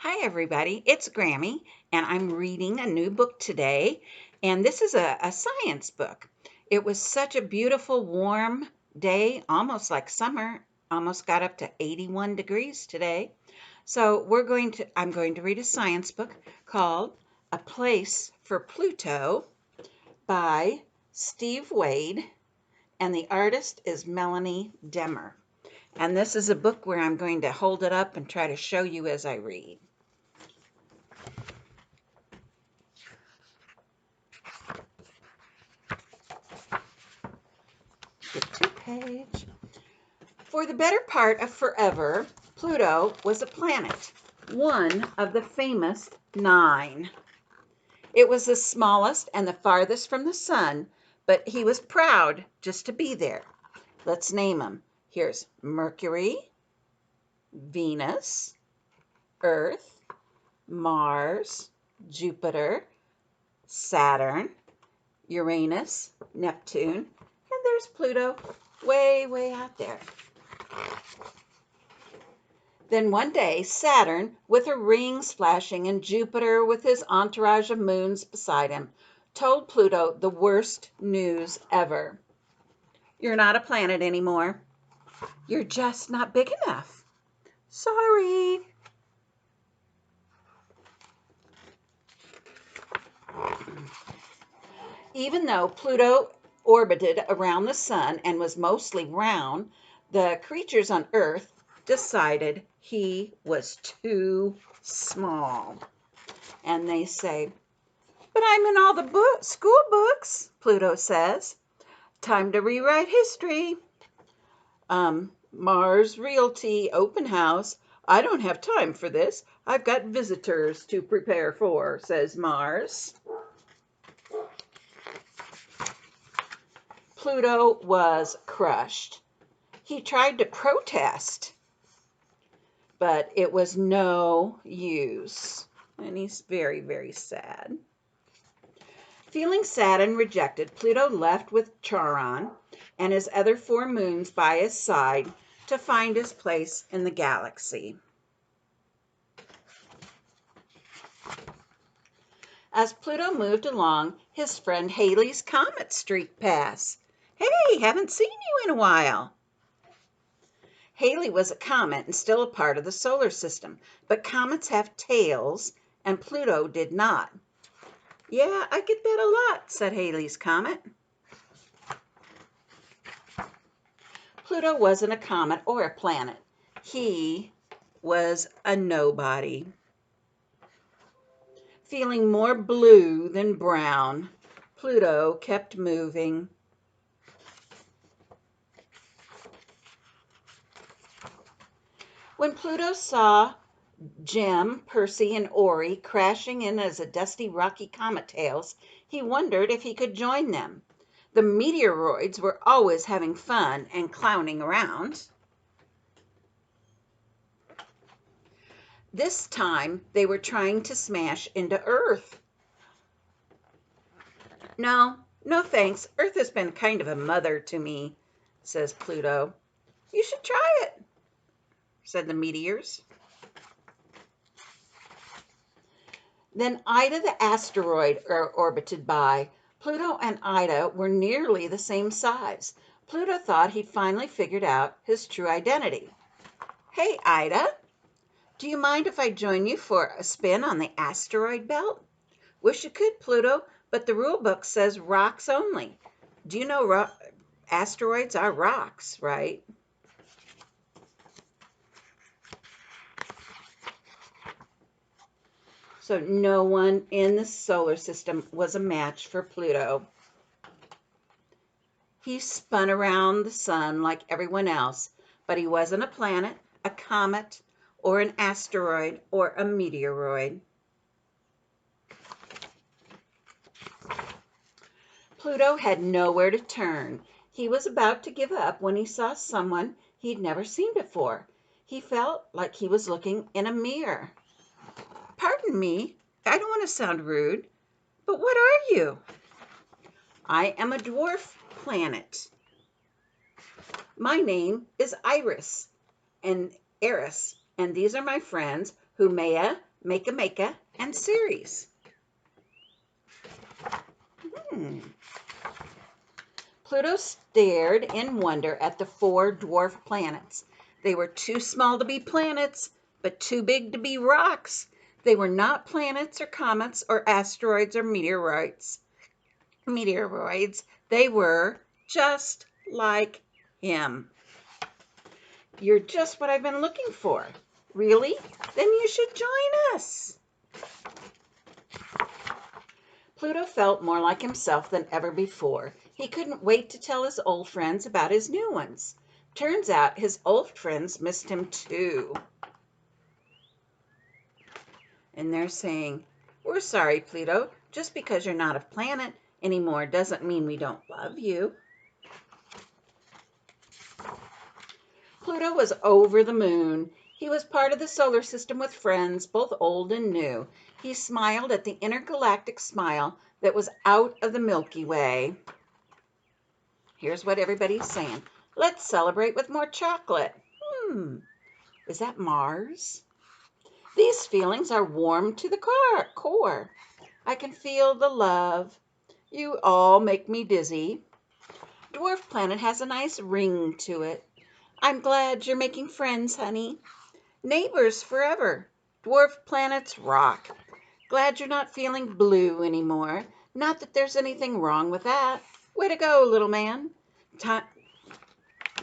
Hi, everybody. It's Grammie, and I'm reading a new book today. And this is a science book. It was such a beautiful, warm day, almost like summer, almost got up to 81 degrees today. So I'm going to read a science book called A Place for Pluto by Steve Wade, and the artist is Melanie Demmer. And this is a book where I'm going to hold it up and try to show you as I read. Get to page. For the better part of forever, Pluto was a planet, one of the famous 9. It was the smallest and the farthest from the sun, but he was proud just to be there. Let's name them. Here's Mercury, Venus, Earth, Mars, Jupiter, Saturn, Uranus, Neptune, and there's Pluto way, way out there. Then one day, Saturn, with her rings flashing, and Jupiter, with his entourage of moons beside him, told Pluto the worst news ever. You're not a planet anymore. You're just not big enough. Sorry. Even though Pluto orbited around the sun and was mostly round, the creatures on Earth decided he was too small. And they say, "But I'm in all the school books," Pluto says. "Time to rewrite history." Mars Realty Open House. "I don't have time for this. I've got visitors to prepare for," says Mars. Pluto was crushed. He tried to protest, but it was no use. And he's very, very sad. Feeling sad and rejected, Pluto left with Charon and his other 4 moons by his side to find his place in the galaxy. As Pluto moved along, his friend Halley's comet streaked past. "Hey, haven't seen you in a while." Halley was a comet and still a part of the solar system, but comets have tails and Pluto did not. "Yeah, I get that a lot," said Halley's comet. Pluto wasn't a comet or a planet. He was a nobody. Feeling more blue than brown, Pluto kept moving. When Pluto saw Jem, Percy, and Ori crashing in as a dusty, rocky comet tails, he wondered if he could join them. The meteoroids were always having fun and clowning around. This time, they were trying to smash into Earth. "No, no thanks. Earth has been kind of a mother to me," says Pluto. "You should try it," said the meteors. Then Ida the asteroid orbited by. Pluto and Ida were nearly the same size. Pluto thought he'd finally figured out his true identity. "Hey, Ida, do you mind if I join you for a spin on the asteroid belt?" "Wish you could, Pluto, but the rule book says rocks only." "Do you know asteroids are rocks, right?" So no one in the solar system was a match for Pluto. He spun around the sun like everyone else, but he wasn't a planet, a comet, or an asteroid, or a meteoroid. Pluto had nowhere to turn. He was about to give up when he saw someone he'd never seen before. He felt like he was looking in a mirror. "Pardon me, I don't want to sound rude, but what are you?" "I am a dwarf planet. My name is Iris and Eris, and these are my friends, Humea, Make-a, and Ceres. Hmm. Pluto stared in wonder at the 4 dwarf planets. They were too small to be planets, but too big to be rocks. They were not planets or comets or asteroids or meteoroids. They were just like him. You're just what I've been looking for. Really? Then you should join us. Pluto felt more like himself than ever before. He couldn't wait to tell his old friends about his new ones. Turns out his old friends missed him too. And they're saying, "We're sorry, Pluto. Just because you're not a planet anymore doesn't mean we don't love you." Pluto was over the moon. He was part of the solar system with friends, both old and new. He smiled at the intergalactic smile that was out of the Milky Way. Here's what everybody's saying. Let's celebrate with more chocolate. Is that Mars? These feelings are warm to the core. I can feel the love. You all make me dizzy. Dwarf Planet has a nice ring to it. I'm glad you're making friends, honey. Neighbors forever. Dwarf planets rock. Glad you're not feeling blue anymore. Not that there's anything wrong with that. Way to go, little man.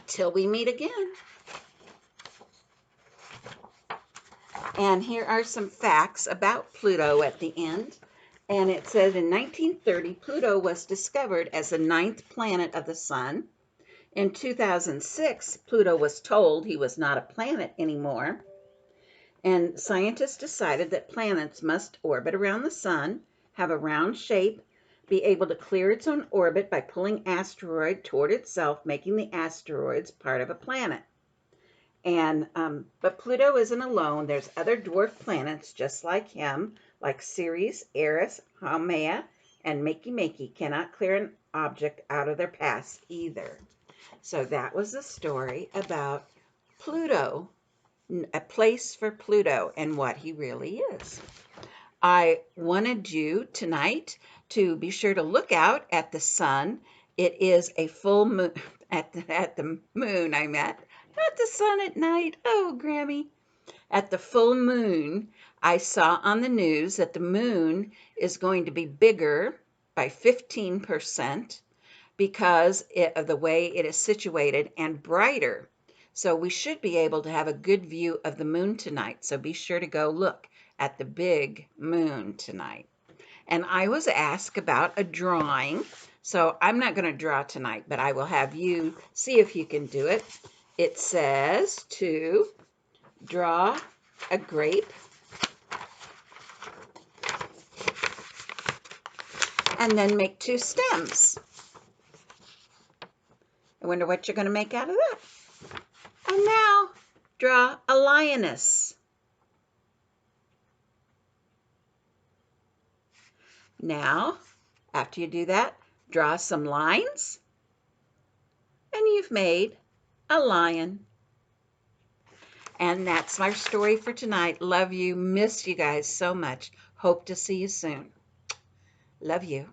Till we meet again. And here are some facts about Pluto at the end. And it says in 1930, Pluto was discovered as the 9th planet of the sun. In 2006, Pluto was told he was not a planet anymore. And scientists decided that planets must orbit around the sun, have a round shape, be able to clear its own orbit by pulling asteroid toward itself, making the asteroids part of a planet. And but Pluto isn't alone. There's other dwarf planets just like him, like Ceres, Eris, Haumea, and Makey cannot clear an object out of their paths either. So that was the story about Pluto, a place for Pluto and what he really is. I wanted you tonight to be sure to look out at the sun. It is a full moon at the moon I meant, not the sun at night. Oh, Grammie. At the full moon, I saw on the news that the moon is going to be bigger by 15% because of the way it is situated and brighter. So we should be able to have a good view of the moon tonight. So be sure to go look at the big moon tonight. And I was asked about a drawing. So I'm not going to draw tonight, but I will have you see if you can do it. It says to draw a grape and then make 2 stems. I wonder what you're going to make out of that. And now draw a lioness. Now, after you do that, draw some lines, and you've made a lion. And that's my story for tonight. Love you. Miss you guys so much. Hope to see you soon. Love you.